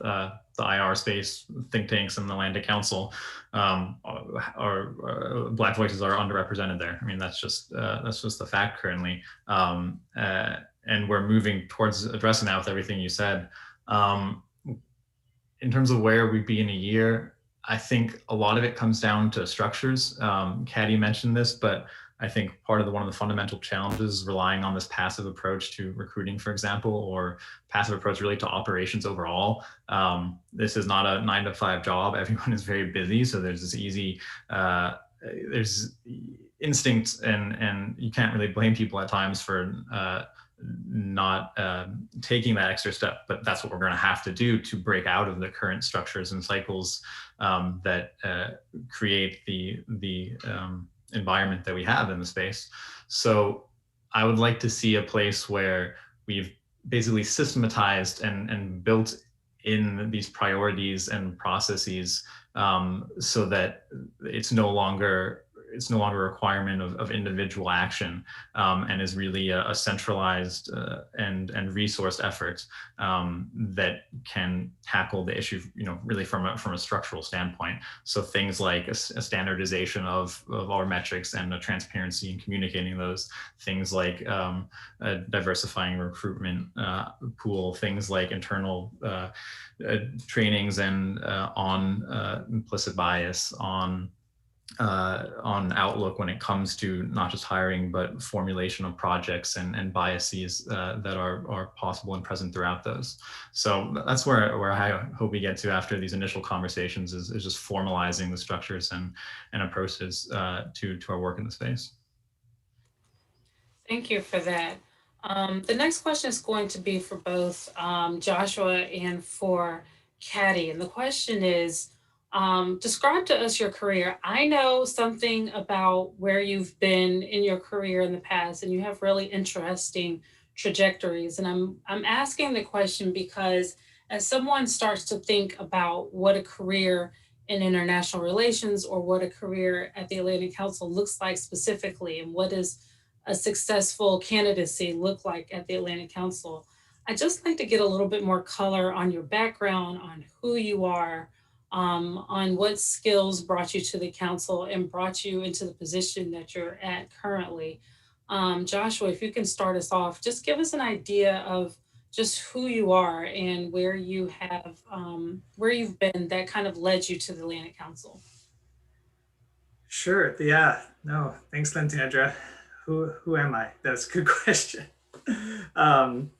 The IR space, think tanks, and the Atlantic Council, Black voices are underrepresented there. I mean, that's just the fact currently, and we're moving towards addressing that with everything you said. In terms of where we'd be in a year, I think a lot of it comes down to structures. Caddy mentioned this, but I think part of one of the fundamental challenges is relying on this passive approach to recruiting, for example, or passive approach really to operations overall. This is not a 9-to-5 job. Everyone is very busy. So there's this easy, there's instinct, and you can't really blame people at times for not taking that extra step, but that's what we're going to have to do to break out of the current structures and cycles that create the environment that we have in the space. So I would like to see a place where we've basically systematized and built in these priorities and processes, so that it's no longer a requirement of individual action, and is really a centralized and resourced effort that can tackle the issue, really from a structural standpoint. So things like a standardization of our metrics and a transparency in communicating those, things like a diversifying recruitment pool, things like internal trainings and on implicit bias, on outlook when it comes to not just hiring, but formulation of projects and biases that are possible and present throughout those. So that's where I hope we get to after these initial conversations is just formalizing the structures and approaches to our work in the space. Thank you for that. The next question is going to be for both Joshua and for Caddy. And the question is, describe to us your career. I know something about where you've been in your career in the past, and you have really interesting trajectories. And I'm asking the question because as someone starts to think about what a career in international relations or what a career at the Atlantic Council looks like specifically, and what does a successful candidacy look like at the Atlantic Council, I'd just like to get a little bit more color on your background, on who you are, on what skills brought you to the council and brought you into the position that you're at currently. Joshua, if you can start us off, just give us an idea of just who you are and where you've been that kind of led you to the Atlantic Council. Sure. Yeah. No, thanks, Lantandra. Who am I? That's a good question. Um,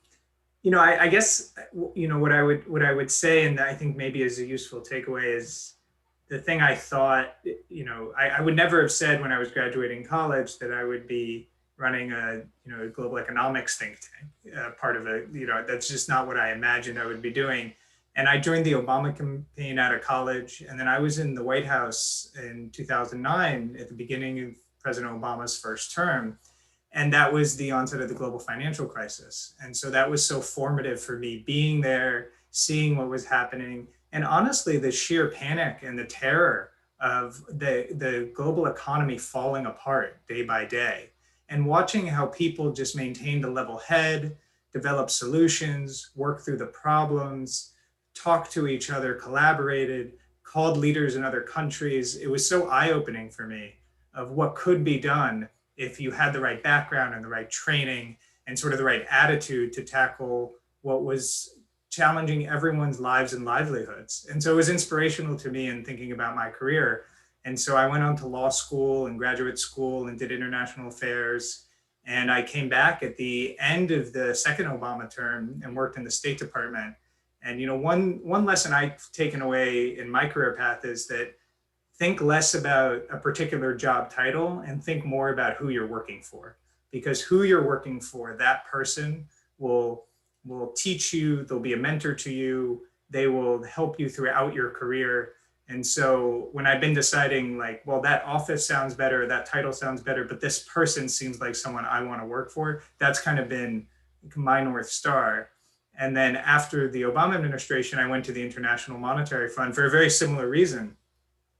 I guess what I would say, and I think maybe is a useful takeaway, is the thing I thought. I would never have said when I was graduating college that I would be running a global economics think tank, part of a, that's just not what I imagined I would be doing. And I joined the Obama campaign out of college, and then I was in the White House in 2009 at the beginning of President Obama's first term. And that was the onset of the global financial crisis. And so that was so formative for me, being there, seeing what was happening, and honestly, the sheer panic and the terror of the global economy falling apart day by day, and watching how people just maintained a level head, developed solutions, worked through the problems, talked to each other, collaborated, called leaders in other countries. It was so eye-opening for me of what could be done if you had the right background and the right training and sort of the right attitude to tackle what was challenging everyone's lives and livelihoods. And so it was inspirational to me in thinking about my career. And so I went on to law school and graduate school and did international affairs. And I came back at the end of the second Obama term and worked in the State Department. And one lesson I've taken away in my career path is that think less about a particular job title and think more about who you're working for, because who you're working for, that person will teach you, they'll be a mentor to you, they will help you throughout your career. And so when I've been deciding well, that office sounds better, that title sounds better, but this person seems like someone I want to work for, that's kind of been my North Star. And then after the Obama administration, I went to the International Monetary Fund for a very similar reason.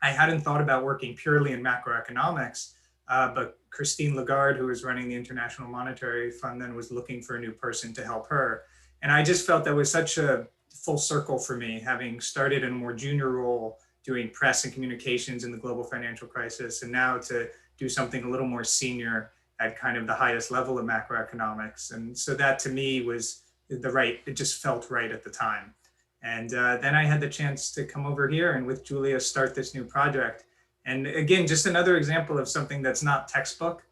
I hadn't thought about working purely in macroeconomics, but Christine Lagarde, who was running the International Monetary Fund, then was looking for a new person to help her. And I just felt that was such a full circle for me, having started in a more junior role doing press and communications in the global financial crisis, and now to do something a little more senior at kind of the highest level of macroeconomics. And so that to me was it just felt right at the time. And then I had the chance to come over here and with Julia start this new project. And again, just another example of something that's not textbook.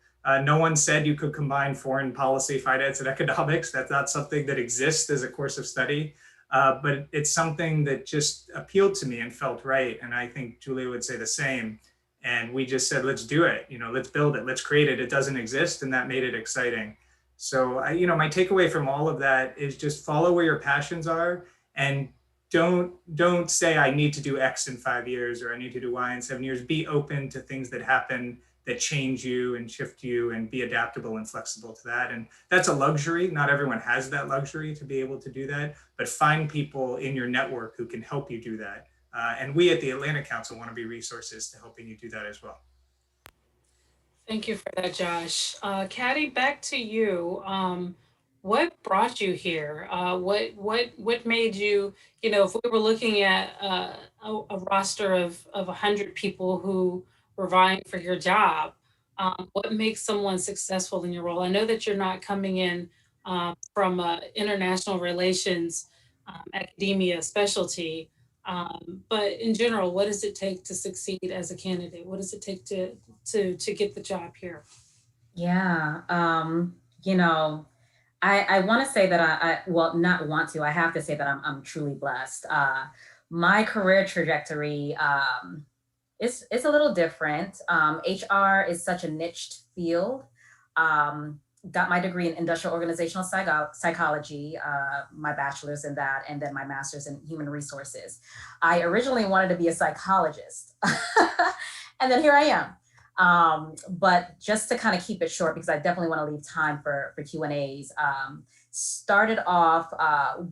No one said you could combine foreign policy, finance, and economics. That's not something that exists as a course of study, but it's something that just appealed to me and felt right. And I think Julia would say the same. And we just said, let's do it. Let's build it. Let's create it. It doesn't exist. And that made it exciting. So, my takeaway from all of that is just follow where your passions are, and don't say I need to do X in 5 years or I need to do Y in 7 years. Be open to things that happen that change you and shift you, and be adaptable and flexible to that. And that's a luxury. Not everyone has that luxury to be able to do that, but find people in your network who can help you do that. And we at the Atlantic Council want to be resources to helping you do that as well. Thank you for that, Josh. Caddy, back to you. What brought you here? What made you? If we were looking at a roster of 100 people who were vying for your job, what makes someone successful in your role? I know that you're not coming in from international relations, academia specialty. But in general, what does it take to succeed as a candidate? What does it take to get the job here? Yeah, I want to say that not want to, I have to say that I'm truly blessed. My career trajectory is a little different. HR is such a niched field. Got my degree in industrial organizational psychology, my bachelor's in that, and then my master's in human resources. I originally wanted to be a psychologist, and then here I am. But just to kind of keep it short, because I definitely want to leave time for Q&As, started off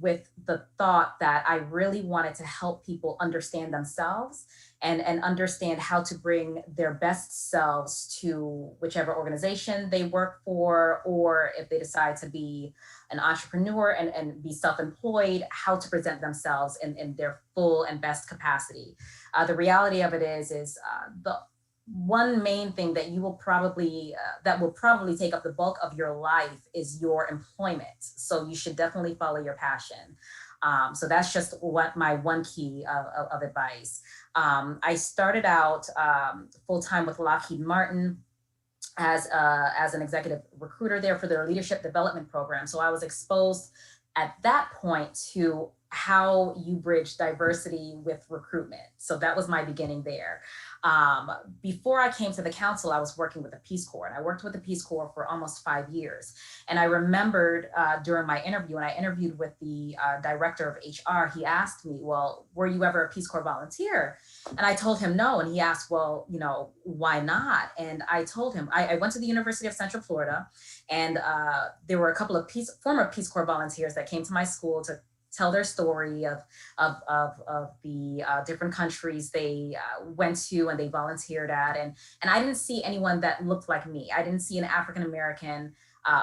with the thought that I really wanted to help people understand themselves and understand how to bring their best selves to whichever organization they work for, or if they decide to be an entrepreneur and be self-employed, how to present themselves in their full and best capacity. The reality of it is the one main thing that you will probably that will probably take up the bulk of your life is your employment. So you should definitely follow your passion. So that's just what my one key of advice. I started out full-time with Lockheed Martin as an executive recruiter there for their leadership development program. So I was exposed at that point to how you bridge diversity with recruitment. So that was my beginning there. Before I came to the council, I was working with the Peace Corps, and I worked with the Peace Corps for almost 5 years. And I remembered during my interview, when I interviewed with the director of HR, he asked me, well, were you ever a Peace Corps volunteer? And I told him no. And he asked, well, why not? And I told him, I went to the University of Central Florida, and there were a couple of former Peace Corps volunteers that came to my school to tell their story of the different countries they went to and they volunteered at. And I didn't see anyone that looked like me. I didn't see an African-American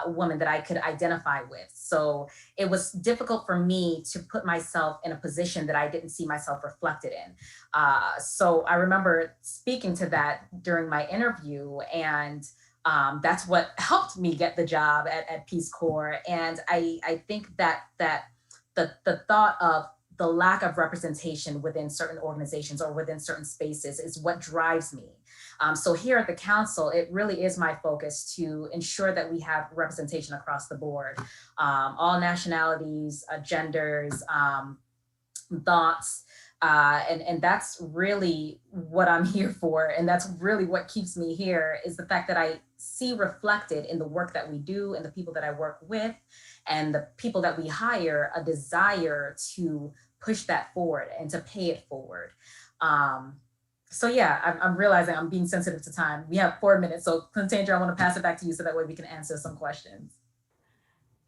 woman that I could identify with. So it was difficult for me to put myself in a position that I didn't see myself reflected in. So I remember speaking to that during my interview, and that's what helped me get the job at Peace Corps. And I think that the thought of the lack of representation within certain organizations or within certain spaces is what drives me. So here at the council, it really is my focus to ensure that we have representation across the board, all nationalities, genders, thoughts, and that's really what I'm here for. And that's really what keeps me here, is the fact that I see reflected in the work that we do and the people that I work with and the people that we hire a desire to push that forward and to pay it forward. So yeah, I'm realizing I'm being sensitive to time. We have 4 minutes. So Clintandra, I want to pass it back to you so that way we can answer some questions.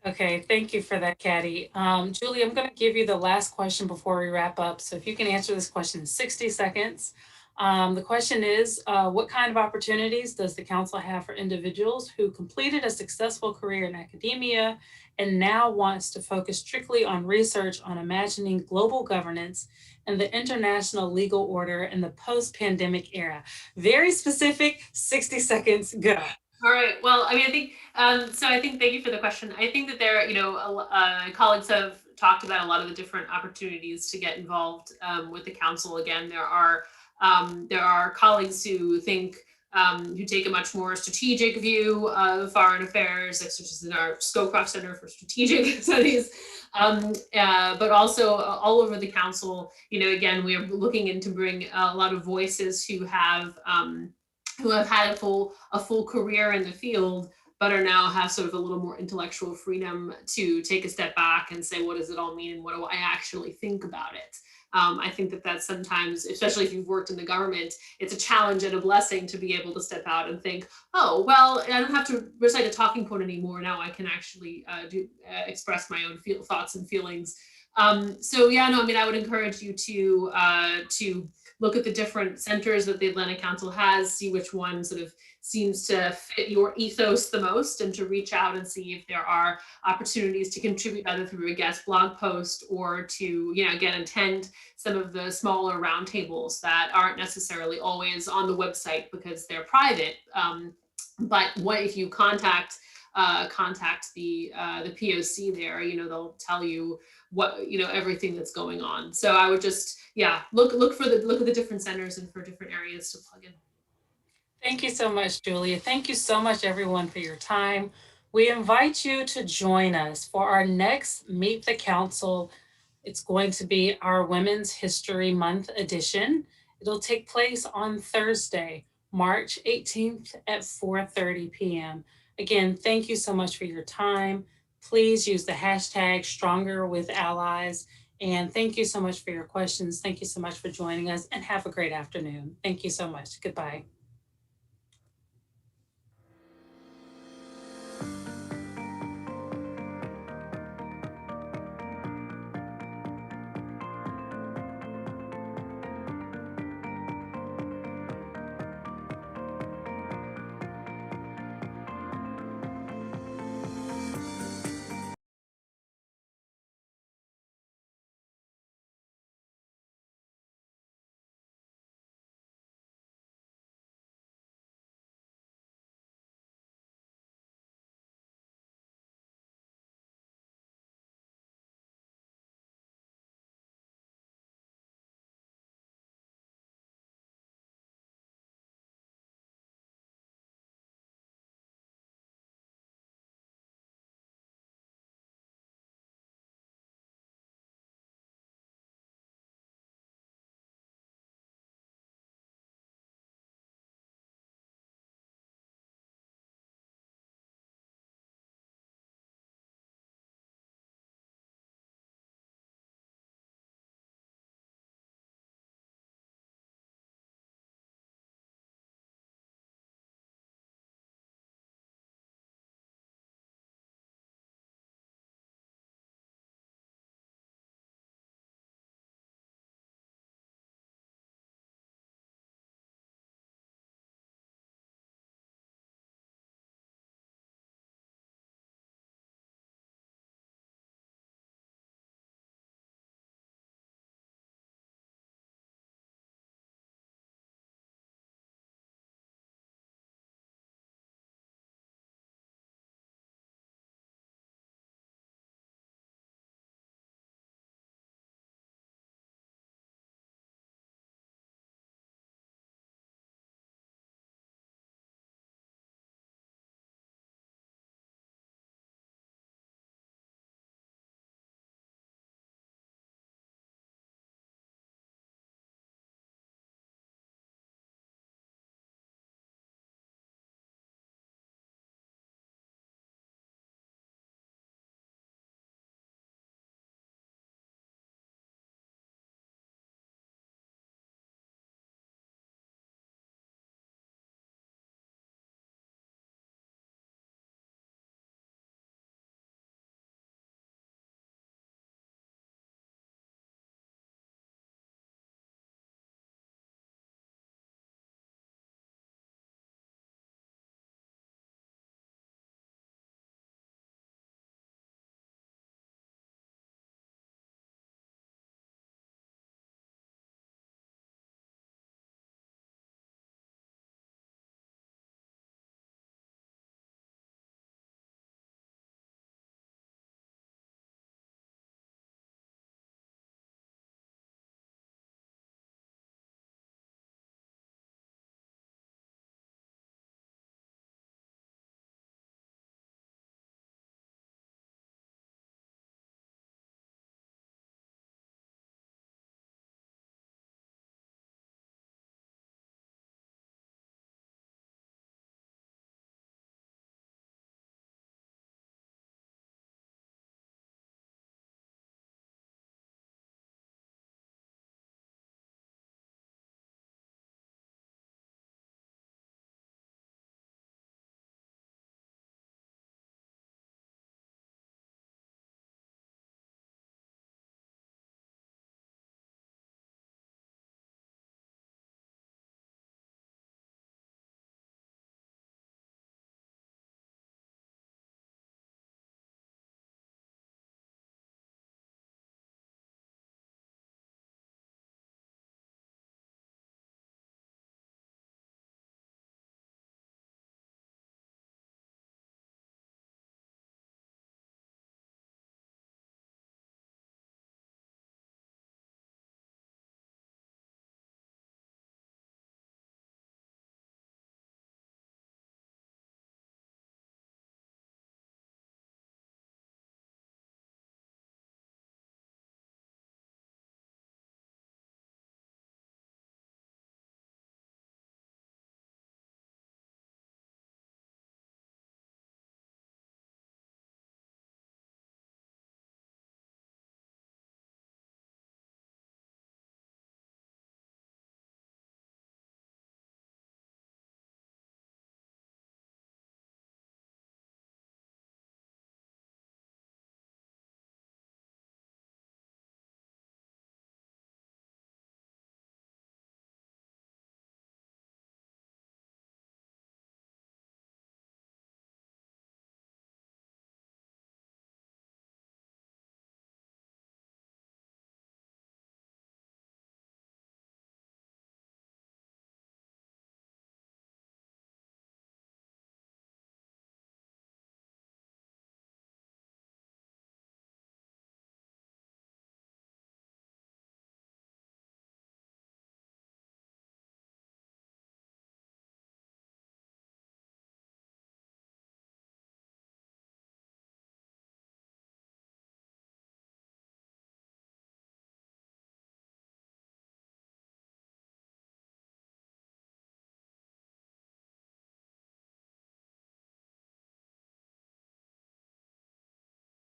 Okay, thank you for that, Caddy. Julie, I'm going to give you the last question before we wrap up. So if you can answer this question in 60 seconds. The question is, what kind of opportunities does the council have for individuals who completed a successful career in academia and now wants to focus strictly on research on imagining global governance and the international legal order in the post-pandemic era? Very specific, 60 seconds, go. All right. Well, I mean, I think, so I think, thank you for the question. I think that there, colleagues have talked about a lot of the different opportunities to get involved with the council. Again, there are colleagues who think, who take a much more strategic view of foreign affairs, such as in our Scowcroft Center for Strategic Studies, but also all over the council. Again, we are looking in to bring a lot of voices who have had a full career in the field, but are now have sort of a little more intellectual freedom to take a step back and say, what does it all mean? And what do I actually think about it? I think that that's sometimes, especially if you've worked in the government, it's a challenge and a blessing to be able to step out and think, oh, well, I don't have to recite a talking point anymore. Now I can actually express my own thoughts and feelings. So yeah, no, I mean, I would encourage you to look at the different centers that the Atlanta Council has, see which one sort of seems to fit your ethos the most, and to reach out and see if there are opportunities to contribute either through a guest blog post or to, again, attend some of the smaller roundtables that aren't necessarily always on the website because they're private. But what if you contact the POC there, they'll tell you what, everything that's going on. So I would just, look at the different centers and for different areas to plug in. Thank you so much, Julia. Thank you so much, everyone, for your time. We invite you to join us for our next Meet the Council. It's going to be our Women's History Month edition. It'll take place on Thursday, March 18th at 4:30 p.m. Again, thank you so much for your time. Please use the hashtag #StrongerWithAllies. And thank you so much for your questions. Thank you so much for joining us, and have a great afternoon. Thank you so much. Goodbye.